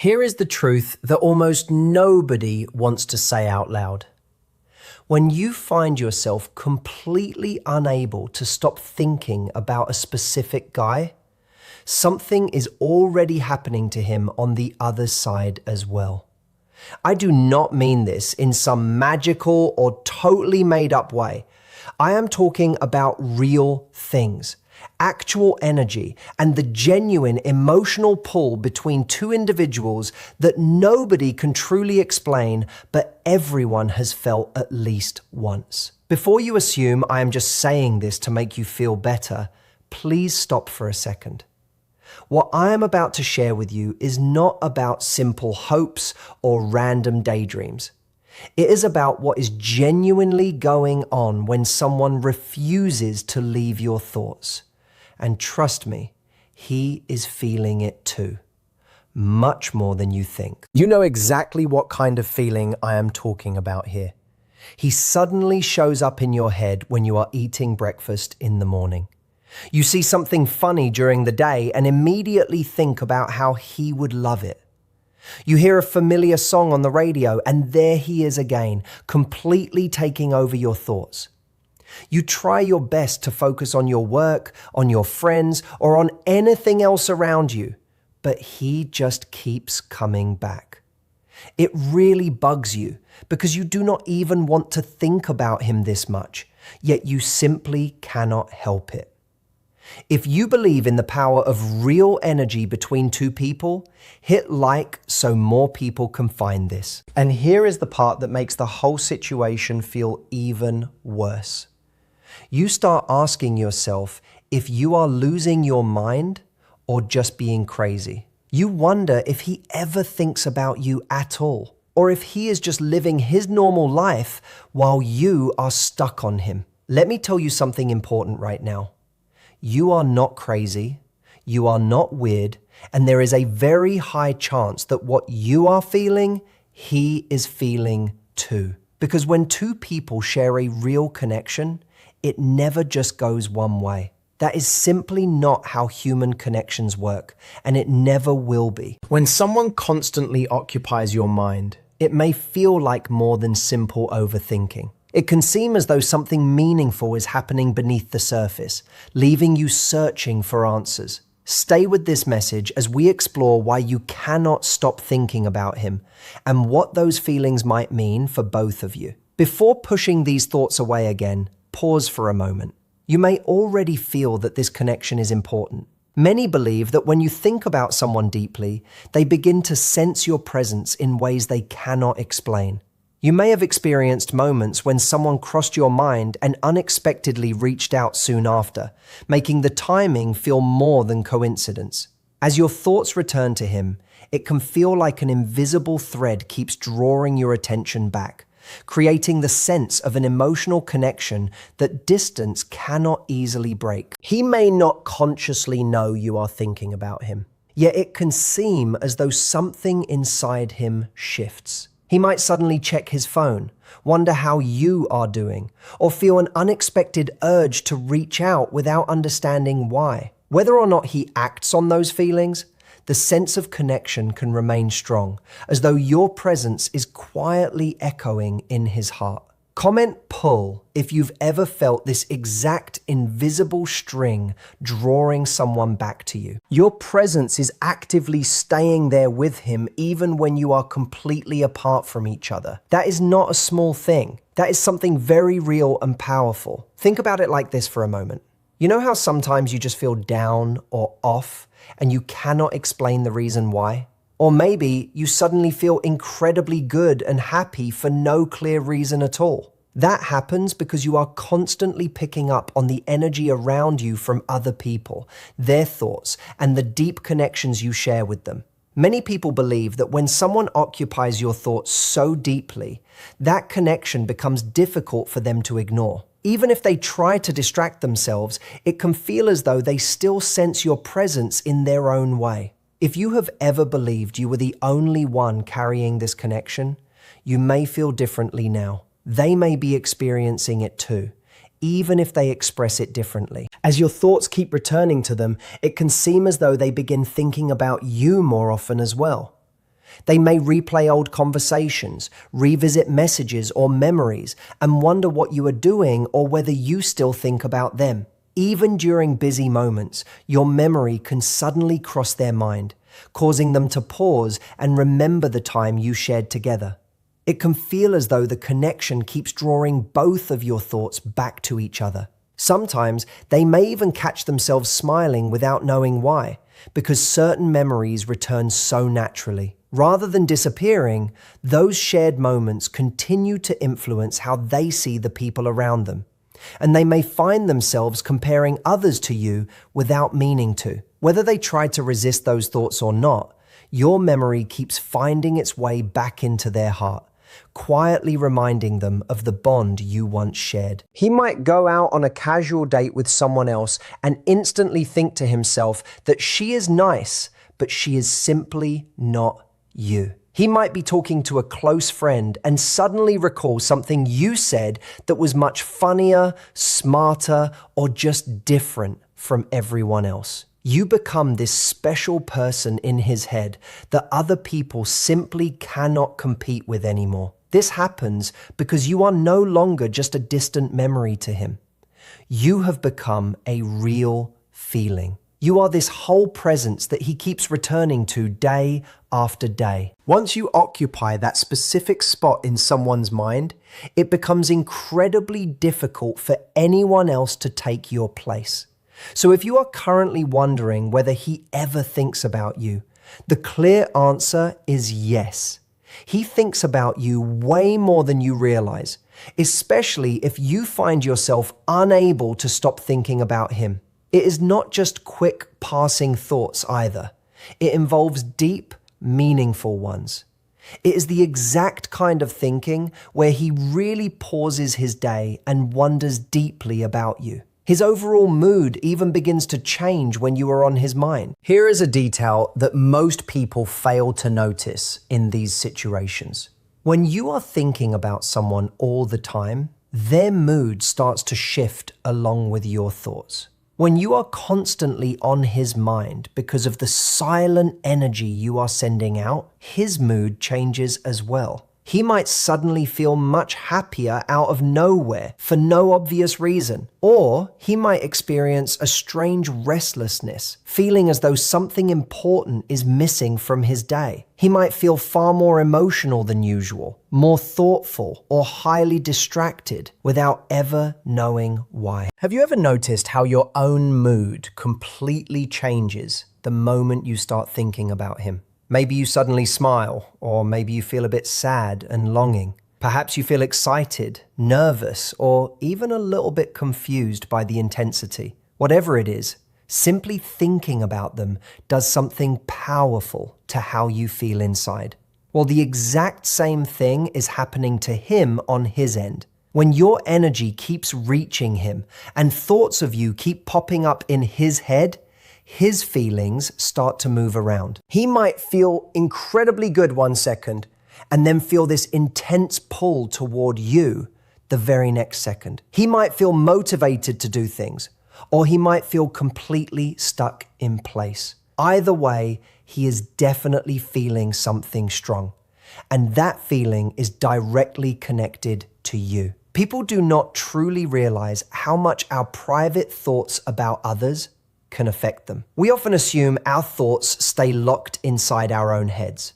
Here is the truth that almost nobody wants to say out loud. When you find yourself completely unable to stop thinking about a specific guy, something is already happening to him on the other side as well. I do not mean this in some magical or totally made up way. I am talking about real things, actual energy, and the genuine emotional pull between two individuals that nobody can truly explain, but everyone has felt at least once. Before you assume I am just saying this to make you feel better, please stop for a second. What I am about to share with you is not about simple hopes or random daydreams. It is about what is genuinely going on when someone refuses to leave your thoughts. And trust me, he is feeling it too. Much more than you think. You know exactly what kind of feeling I am talking about here. He suddenly shows up in your head when you are eating breakfast in the morning. You see something funny during the day and immediately think about how he would love it. You hear a familiar song on the radio and there he is again, completely taking over your thoughts. You try your best to focus on your work, on your friends, or on anything else around you, but he just keeps coming back. It really bugs you because you do not even want to think about him this much, yet you simply cannot help it. If you believe in the power of real energy between two people, hit like so more people can find this. And here is the part that makes the whole situation feel even worse. You start asking yourself if you are losing your mind or just being crazy. You wonder if he ever thinks about you at all, or if he is just living his normal life while you are stuck on him. Let me tell you something important right now. You are not crazy, you are not weird, and there is a very high chance that what you are feeling, he is feeling too. Because when two people share a real connection, it never just goes one way. That is simply not how human connections work, and it never will be. When someone constantly occupies your mind, it may feel like more than simple overthinking. It can seem as though something meaningful is happening beneath the surface, leaving you searching for answers. Stay with this message as we explore why you cannot stop thinking about him and what those feelings might mean for both of you. Before pushing these thoughts away again, pause for a moment. You may already feel that this connection is important. Many believe that when you think about someone deeply, they begin to sense your presence in ways they cannot explain. You may have experienced moments when someone crossed your mind and unexpectedly reached out soon after, making the timing feel more than coincidence. As your thoughts return to him, it can feel like an invisible thread keeps drawing your attention back, creating the sense of an emotional connection that distance cannot easily break. He may not consciously know you are thinking about him, yet it can seem as though something inside him shifts. He might suddenly check his phone, wonder how you are doing, or feel an unexpected urge to reach out without understanding why. Whether or not he acts on those feelings, the sense of connection can remain strong, as though your presence is quietly echoing in his heart. Comment pull if you've ever felt this exact invisible string drawing someone back to you. Your presence is actively staying there with him even when you are completely apart from each other. That is not a small thing. That is something very real and powerful. Think about it like this for a moment. You know how sometimes you just feel down or off and you cannot explain the reason why? Or maybe you suddenly feel incredibly good and happy for no clear reason at all. That happens because you are constantly picking up on the energy around you from other people, their thoughts, and the deep connections you share with them. Many people believe that when someone occupies your thoughts so deeply, that connection becomes difficult for them to ignore. Even if they try to distract themselves, it can feel as though they still sense your presence in their own way. If you have ever believed you were the only one carrying this connection, you may feel differently now. They may be experiencing it too, even if they express it differently. As your thoughts keep returning to them, it can seem as though they begin thinking about you more often as well. They may replay old conversations, revisit messages or memories, and wonder what you are doing or whether you still think about them. Even during busy moments, your memory can suddenly cross their mind, causing them to pause and remember the time you shared together. It can feel as though the connection keeps drawing both of your thoughts back to each other. Sometimes they may even catch themselves smiling without knowing why, because certain memories return so naturally. Rather than disappearing, those shared moments continue to influence how they see the people around them. And they may find themselves comparing others to you without meaning to. Whether they try to resist those thoughts or not, your memory keeps finding its way back into their heart, quietly reminding them of the bond you once shared. He might go out on a casual date with someone else and instantly think to himself that she is nice, but she is simply not you. He might be talking to a close friend and suddenly recall something you said that was much funnier, smarter, or just different from everyone else. You become this special person in his head that other people simply cannot compete with anymore. This happens because you are no longer just a distant memory to him. You have become a real feeling. You are this whole presence that he keeps returning to day after day. Once you occupy that specific spot in someone's mind, it becomes incredibly difficult for anyone else to take your place. So if you are currently wondering whether he ever thinks about you, the clear answer is yes. He thinks about you way more than you realize, especially if you find yourself unable to stop thinking about him. It is not just quick passing thoughts either. It involves deep, meaningful ones. It is the exact kind of thinking where he really pauses his day and wonders deeply about you. His overall mood even begins to change when you are on his mind. Here is a detail that most people fail to notice in these situations. When you are thinking about someone all the time, their mood starts to shift along with your thoughts. When you are constantly on his mind because of the silent energy you are sending out, his mood changes as well. He might suddenly feel much happier out of nowhere for no obvious reason. Or he might experience a strange restlessness, feeling as though something important is missing from his day. He might feel far more emotional than usual, more thoughtful, or highly distracted without ever knowing why. Have you ever noticed how your own mood completely changes the moment you start thinking about him? Maybe you suddenly smile, or maybe you feel a bit sad and longing. Perhaps you feel excited, nervous, or even a little bit confused by the intensity. Whatever it is, simply thinking about them does something powerful to how you feel inside. Well, the exact same thing is happening to him on his end. When your energy keeps reaching him and thoughts of you keep popping up in his head, his feelings start to move around. He might feel incredibly good one second and then feel this intense pull toward you the very next second. He might feel motivated to do things, or he might feel completely stuck in place. Either way, he is definitely feeling something strong, and that feeling is directly connected to you. People do not truly realize how much our private thoughts about others can affect them. We often assume our thoughts stay locked inside our own heads,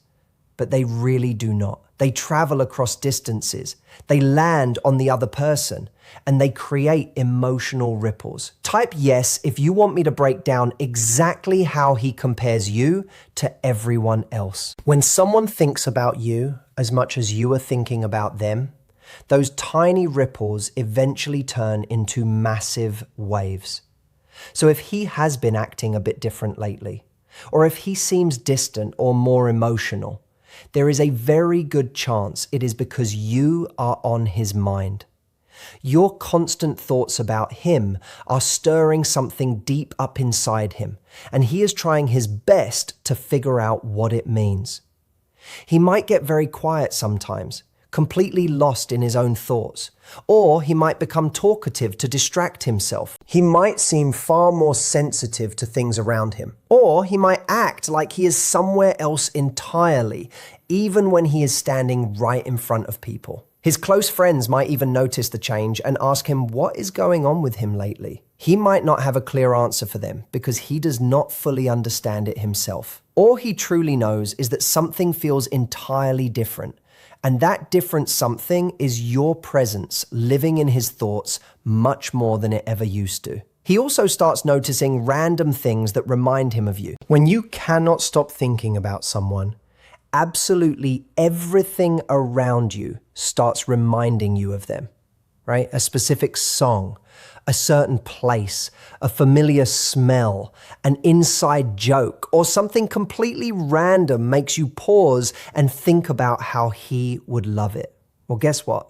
but they really do not. They travel across distances, they land on the other person, and they create emotional ripples. Type yes if you want me to break down exactly how he compares you to everyone else. When someone thinks about you as much as you are thinking about them, those tiny ripples eventually turn into massive waves. So if he has been acting a bit different lately, or if he seems distant or more emotional, there is a very good chance it is because you are on his mind. Your constant thoughts about him are stirring something deep up inside him, and he is trying his best to figure out what it means. He might get very quiet sometimes, completely lost in his own thoughts. Or he might become talkative to distract himself. He might seem far more sensitive to things around him. Or he might act like he is somewhere else entirely, even when he is standing right in front of people. His close friends might even notice the change and ask him what is going on with him lately. He might not have a clear answer for them because he does not fully understand it himself. All he truly knows is that something feels entirely different. And that different something is your presence living in his thoughts much more than it ever used to. He also starts noticing random things that remind him of you. When you cannot stop thinking about someone, absolutely everything around you starts reminding you of them, right? A specific song, a certain place, a familiar smell, an inside joke, or something completely random makes you pause and think about how he would love it. Well, guess what?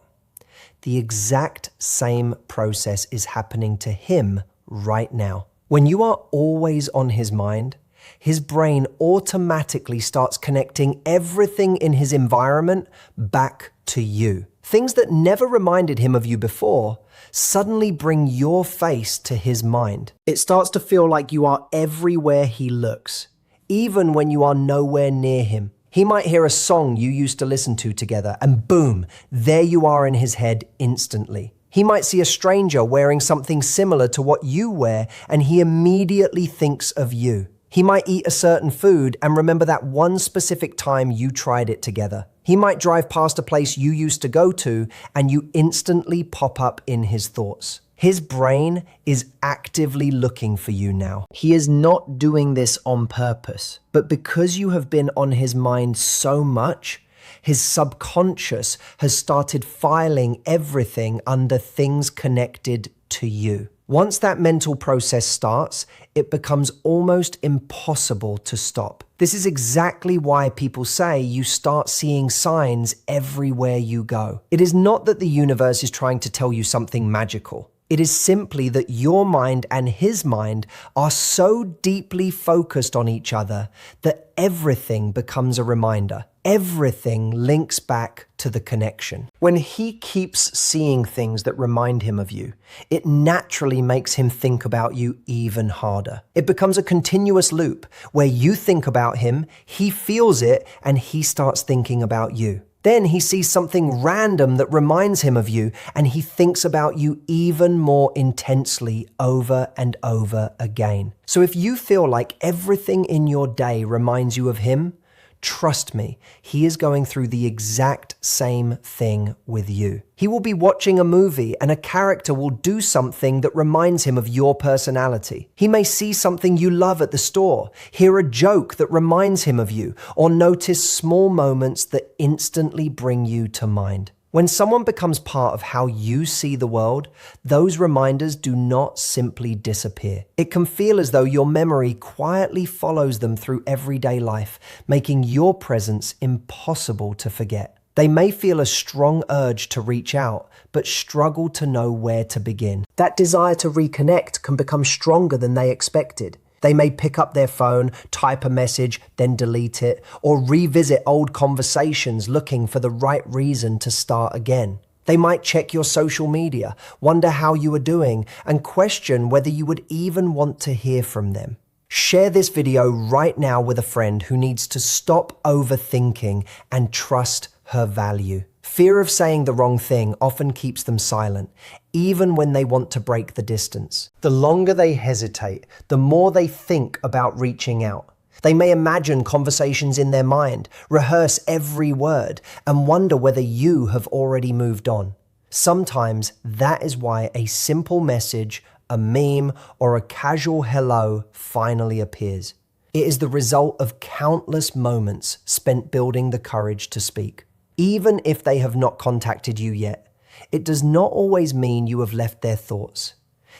The exact same process is happening to him right now. When you are always on his mind, his brain automatically starts connecting everything in his environment back to you. Things that never reminded him of you before suddenly bring your face to his mind. It starts to feel like you are everywhere he looks, even when you are nowhere near him. He might hear a song you used to listen to together, and boom, there you are in his head instantly. He might see a stranger wearing something similar to what you wear, and he immediately thinks of you. He might eat a certain food and remember that one specific time you tried it together. He might drive past a place you used to go to and you instantly pop up in his thoughts. His brain is actively looking for you now. He is not doing this on purpose, but because you have been on his mind so much, his subconscious has started filing everything under things connected to you. Once that mental process starts, it becomes almost impossible to stop. This is exactly why people say you start seeing signs everywhere you go. It is not that the universe is trying to tell you something magical. It is simply that your mind and his mind are so deeply focused on each other that everything becomes a reminder. Everything links back to the connection. When he keeps seeing things that remind him of you, it naturally makes him think about you even harder. It becomes a continuous loop where you think about him, he feels it, and he starts thinking about you. Then he sees something random that reminds him of you, and he thinks about you even more intensely over and over again. So if you feel like everything in your day reminds you of him, trust me, he is going through the exact same thing with you. He will be watching a movie and a character will do something that reminds him of your personality. He may see something you love at the store, hear a joke that reminds him of you, or notice small moments that instantly bring you to mind. When someone becomes part of how you see the world, those reminders do not simply disappear. It can feel as though your memory quietly follows them through everyday life, making your presence impossible to forget. They may feel a strong urge to reach out, but struggle to know where to begin. That desire to reconnect can become stronger than they expected. They may pick up their phone, type a message, then delete it, or revisit old conversations looking for the right reason to start again. They might check your social media, wonder how you are doing, and question whether you would even want to hear from them. Share this video right now with a friend who needs to stop overthinking and trust her value. Fear of saying the wrong thing often keeps them silent, even when they want to break the distance. The longer they hesitate, the more they think about reaching out. They may imagine conversations in their mind, rehearse every word, and wonder whether you have already moved on. Sometimes that is why a simple message, a meme, or a casual hello finally appears. It is the result of countless moments spent building the courage to speak. Even if they have not contacted you yet, it does not always mean you have left their thoughts.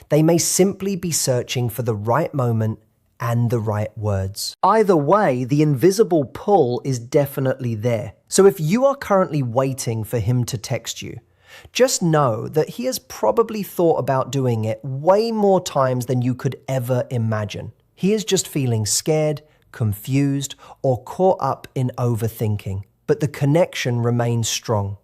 They may simply be searching for the right moment and the right words. Either way, the invisible pull is definitely there. So if you are currently waiting for him to text you, just know that he has probably thought about doing it way more times than you could ever imagine. He is just feeling scared, confused, or caught up in overthinking. But the connection remains strong.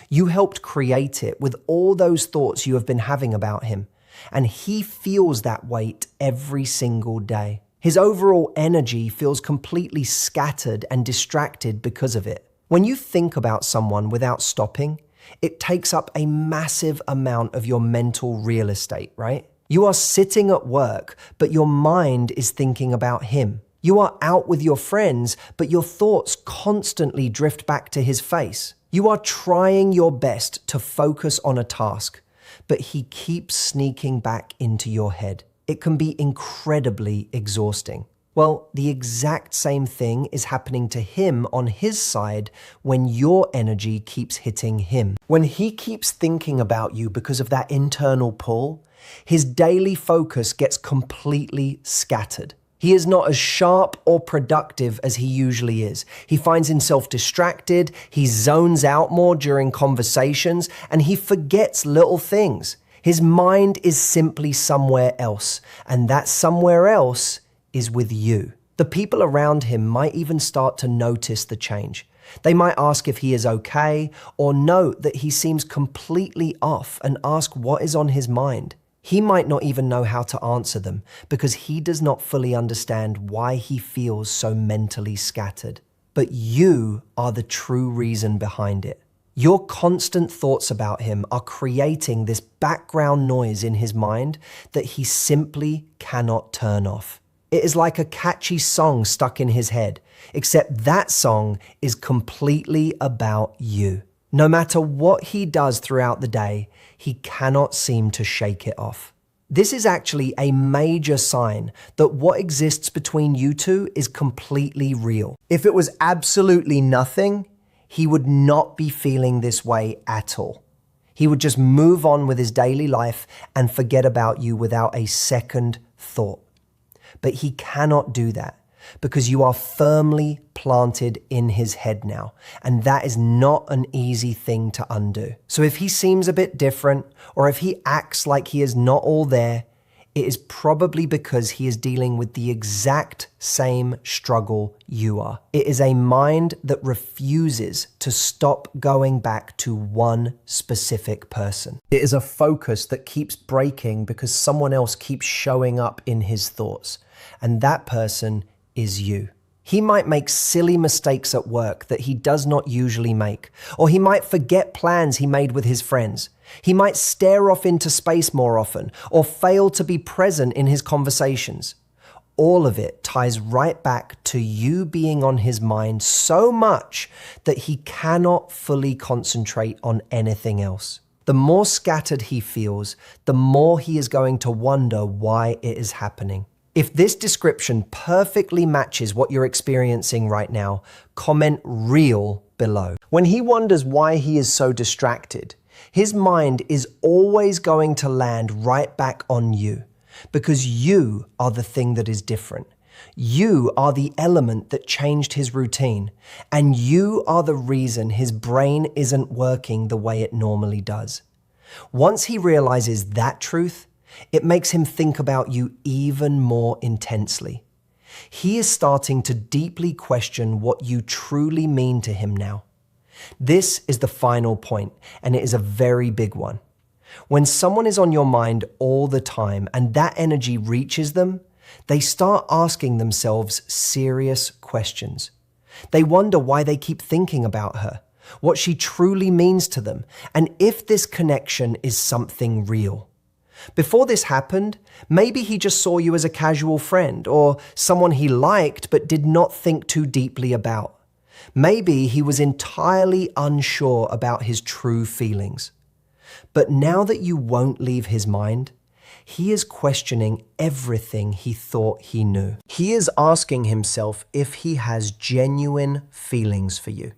You helped create it with all those thoughts you have been having about him, and he feels that weight every single day. His overall energy feels completely scattered and distracted because of it. When you think about someone without stopping, it takes up a massive amount of your mental real estate, right? You are sitting at work, but your mind is thinking about him. You are out with your friends, but your thoughts constantly drift back to his face. You are trying your best to focus on a task, but he keeps sneaking back into your head. It can be incredibly exhausting. Well, the exact same thing is happening to him on his side when your energy keeps hitting him. When he keeps thinking about you because of that internal pull, his daily focus gets completely scattered. He is not as sharp or productive as he usually is. He finds himself distracted, he zones out more during conversations, and he forgets little things. His mind is simply somewhere else, and that somewhere else is with you. The people around him might even start to notice the change. They might ask if he is okay, or note that he seems completely off and ask what is on his mind. He might not even know how to answer them because he does not fully understand why he feels so mentally scattered. But you are the true reason behind it. Your constant thoughts about him are creating this background noise in his mind that he simply cannot turn off. It is like a catchy song stuck in his head, except that song is completely about you. No matter what he does throughout the day, he cannot seem to shake it off. This is actually a major sign that what exists between you two is completely real. If it was absolutely nothing, he would not be feeling this way at all. He would just move on with his daily life and forget about you without a second thought. But he cannot do that because you are firmly planted in his head now, and that is not an easy thing to undo. So if he seems a bit different, or if he acts like he is not all there, it is probably because he is dealing with the exact same struggle you are. It is a mind that refuses to stop going back to one specific person. It is a focus that keeps breaking because someone else keeps showing up in his thoughts, and that person is you. He might make silly mistakes at work that he does not usually make, or he might forget plans he made with his friends. He might stare off into space more often, or fail to be present in his conversations. All of it ties right back to you being on his mind so much that he cannot fully concentrate on anything else. The more scattered he feels, the more he is going to wonder why it is happening. If this description perfectly matches what you're experiencing right now, comment real below. When he wonders why he is so distracted, his mind is always going to land right back on you because you are the thing that is different. You are the element that changed his routine, and you are the reason his brain isn't working the way it normally does. Once he realizes that truth, it makes him think about you even more intensely. He is starting to deeply question what you truly mean to him now. This is the final point, and it is a very big one. When someone is on your mind all the time and that energy reaches them, they start asking themselves serious questions. They wonder why they keep thinking about her, what she truly means to them, and if this connection is something real. Before this happened, maybe he just saw you as a casual friend or someone he liked but did not think too deeply about. Maybe he was entirely unsure about his true feelings. But now that you won't leave his mind, he is questioning everything he thought he knew. He is asking himself if he has genuine feelings for you,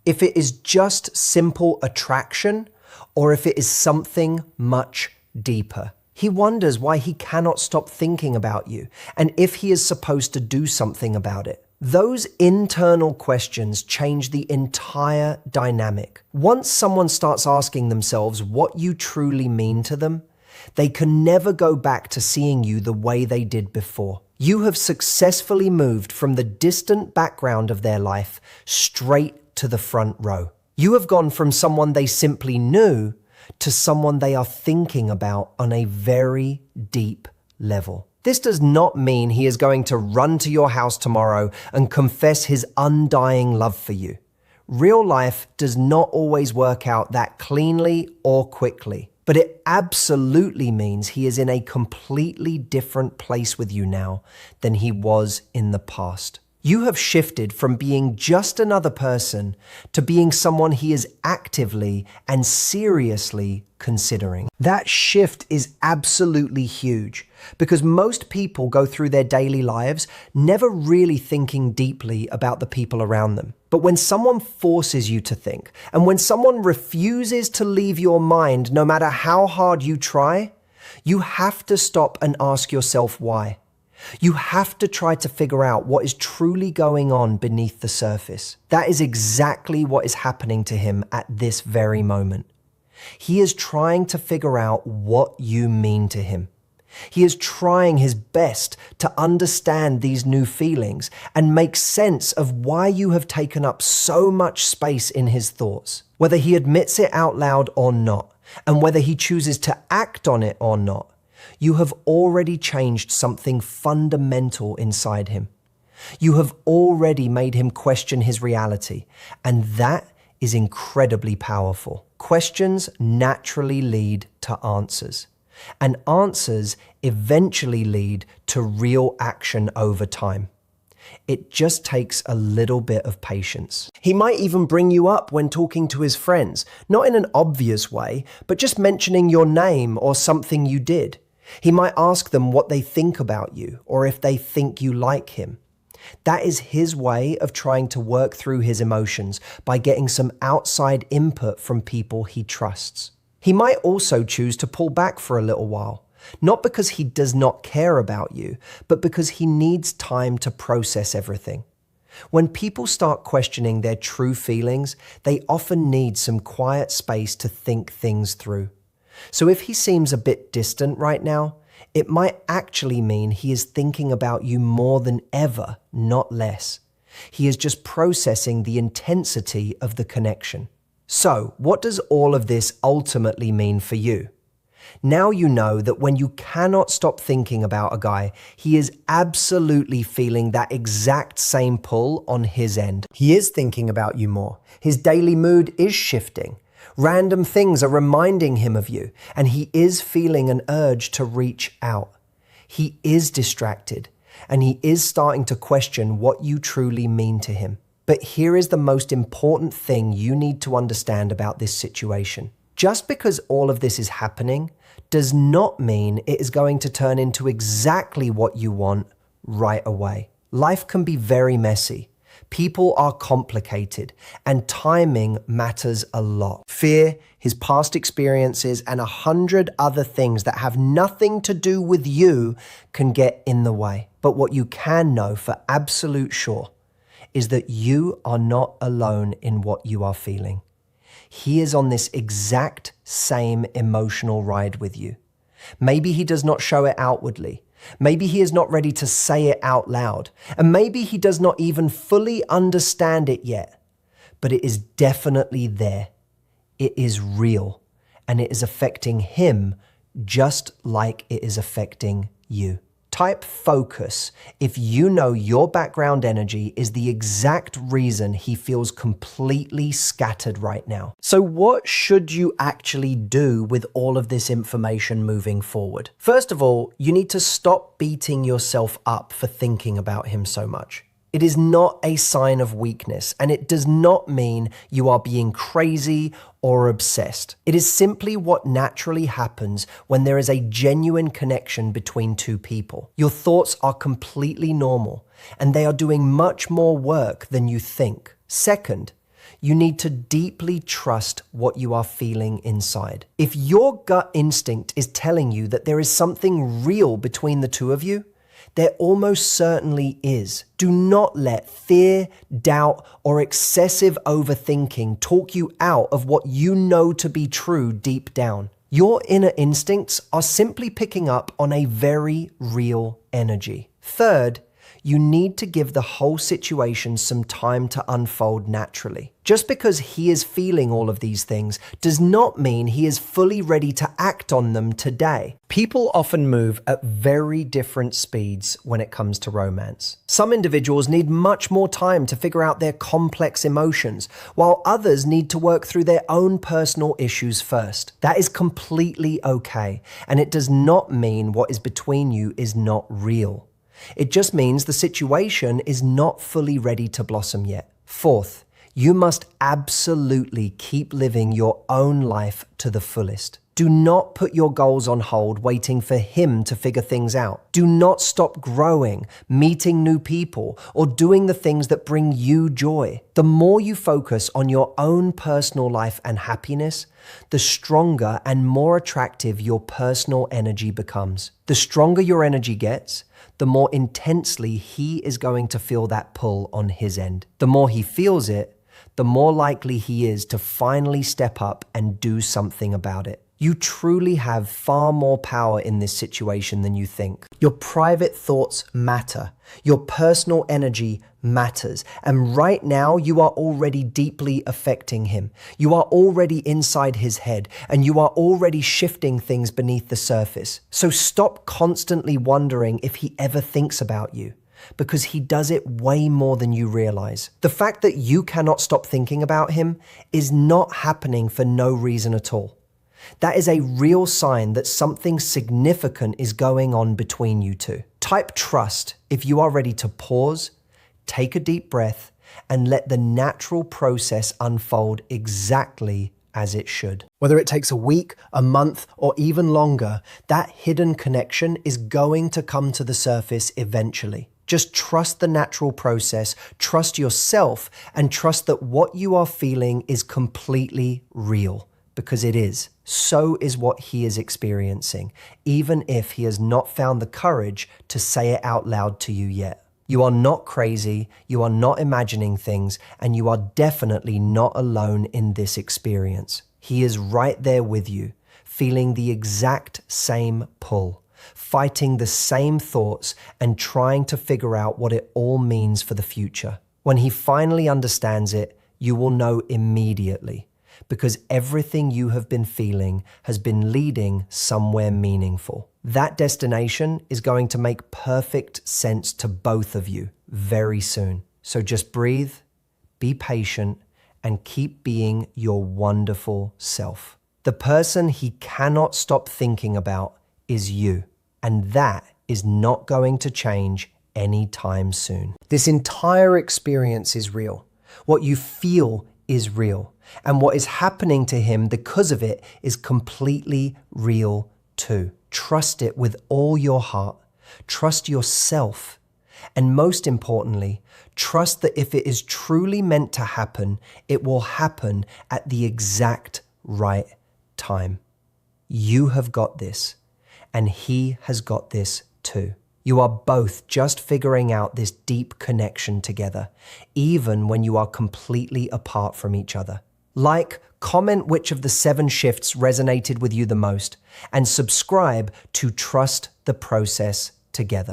if it is just simple attraction, or if it is something much deeper. He wonders why he cannot stop thinking about you and if he is supposed to do something about it. Those internal questions change the entire dynamic. Once someone starts asking themselves what you truly mean to them, they can never go back to seeing you the way they did before. You have successfully moved from the distant background of their life straight to the front row. You have gone from someone they simply knew to someone they are thinking about on a very deep level. This does not mean he is going to run to your house tomorrow and confess his undying love for you. Real life does not always work out that cleanly or quickly, but it absolutely means he is in a completely different place with you now than he was in the past. You have shifted from being just another person to being someone he is actively and seriously considering. That shift is absolutely huge because most people go through their daily lives never really thinking deeply about the people around them. But when someone forces you to think, and when someone refuses to leave your mind no matter how hard you try, you have to stop and ask yourself why. You have to try to figure out what is truly going on beneath the surface. That is exactly what is happening to him at this very moment. He is trying to figure out what you mean to him. He is trying his best to understand these new feelings and make sense of why you have taken up so much space in his thoughts. Whether he admits it out loud or not, and whether he chooses to act on it or not, you have already changed something fundamental inside him. You have already made him question his reality, and that is incredibly powerful. Questions naturally lead to answers, and answers eventually lead to real action over time. It just takes a little bit of patience. He might even bring you up when talking to his friends, not in an obvious way, but just mentioning your name or something you did. He might ask them what they think about you or if they think you like him. That is his way of trying to work through his emotions by getting some outside input from people he trusts. He might also choose to pull back for a little while, not because he does not care about you, but because he needs time to process everything. When people start questioning their true feelings, they often need some quiet space to think things through. So if he seems a bit distant right now, it might actually mean he is thinking about you more than ever, not less. He is just processing the intensity of the connection. So, what does all of this ultimately mean for you? Now you know that when you cannot stop thinking about a guy, he is absolutely feeling that exact same pull on his end. He is thinking about you more. His daily mood is shifting. Random things are reminding him of you, and he is feeling an urge to reach out. He is distracted, and he is starting to question what you truly mean to him. But here is the most important thing you need to understand about this situation. Just because all of this is happening does not mean it is going to turn into exactly what you want right away. Life can be very messy. People are complicated, and timing matters a lot. Fear, his past experiences, and 100 other things that have nothing to do with you can get in the way. But what you can know for absolute sure is that you are not alone in what you are feeling. He is on this exact same emotional ride with you. Maybe he does not show it outwardly. Maybe he is not ready to say it out loud. And maybe he does not even fully understand it yet. But it is definitely there. It is real. And it is affecting him just like it is affecting you. Type focus if you know your background energy is the exact reason he feels completely scattered right now. So what should you actually do with all of this information moving forward? First of all, you need to stop beating yourself up for thinking about him so much. It is not a sign of weakness, and it does not mean you are being crazy or obsessed. It is simply what naturally happens when there is a genuine connection between two people. Your thoughts are completely normal, and they are doing much more work than you think. Second, you need to deeply trust what you are feeling inside. If your gut instinct is telling you that there is something real between the two of you, there almost certainly is. Do not let fear, doubt, or excessive overthinking talk you out of what you know to be true deep down. Your inner instincts are simply picking up on a very real energy. Third, You need to give the whole situation some time to unfold naturally. Just because he is feeling all of these things does not mean he is fully ready to act on them today. People often move at very different speeds when it comes to romance. Some individuals need much more time to figure out their complex emotions, while others need to work through their own personal issues first. That is completely okay, and it does not mean what is between you is not real. It just means the situation is not fully ready to blossom yet. Fourth, you must absolutely keep living your own life to the fullest. Do not put your goals on hold waiting for him to figure things out. Do not stop growing, meeting new people, or doing the things that bring you joy. The more you focus on your own personal life and happiness, the stronger and more attractive your personal energy becomes. The stronger your energy gets, the more intensely he is going to feel that pull on his end. The more he feels it, the more likely he is to finally step up and do something about it. You truly have far more power in this situation than you think. Your private thoughts matter. Your personal energy matters. And right now, you are already deeply affecting him. You are already inside his head, and you are already shifting things beneath the surface. So stop constantly wondering if he ever thinks about you, because he does it way more than you realize. The fact that you cannot stop thinking about him is not happening for no reason at all. That is a real sign that something significant is going on between you two. Type trust if you are ready to pause, take a deep breath, and let the natural process unfold exactly as it should. Whether it takes a week, a month, or even longer, that hidden connection is going to come to the surface eventually. Just trust the natural process, trust yourself, and trust that what you are feeling is completely real, because it is. So is what he is experiencing, even if he has not found the courage to say it out loud to you yet. You are not crazy, you are not imagining things, and you are definitely not alone in this experience. He is right there with you, feeling the exact same pull, fighting the same thoughts, and trying to figure out what it all means for the future. When he finally understands it, you will know immediately, because everything you have been feeling has been leading somewhere meaningful. That destination is going to make perfect sense to both of you very soon. So just breathe, be patient, and keep being your wonderful self. The person he cannot stop thinking about is you, and that is not going to change anytime soon. This entire experience is real. What you feel is real. And what is happening to him because of it is completely real too. Trust it with all your heart. Trust yourself. And most importantly, trust that if it is truly meant to happen, it will happen at the exact right time. You have got this, and he has got this too. You are both just figuring out this deep connection together, even when you are completely apart from each other. Like, comment which of the 7 shifts resonated with you the most, and subscribe to Trust the Process Together.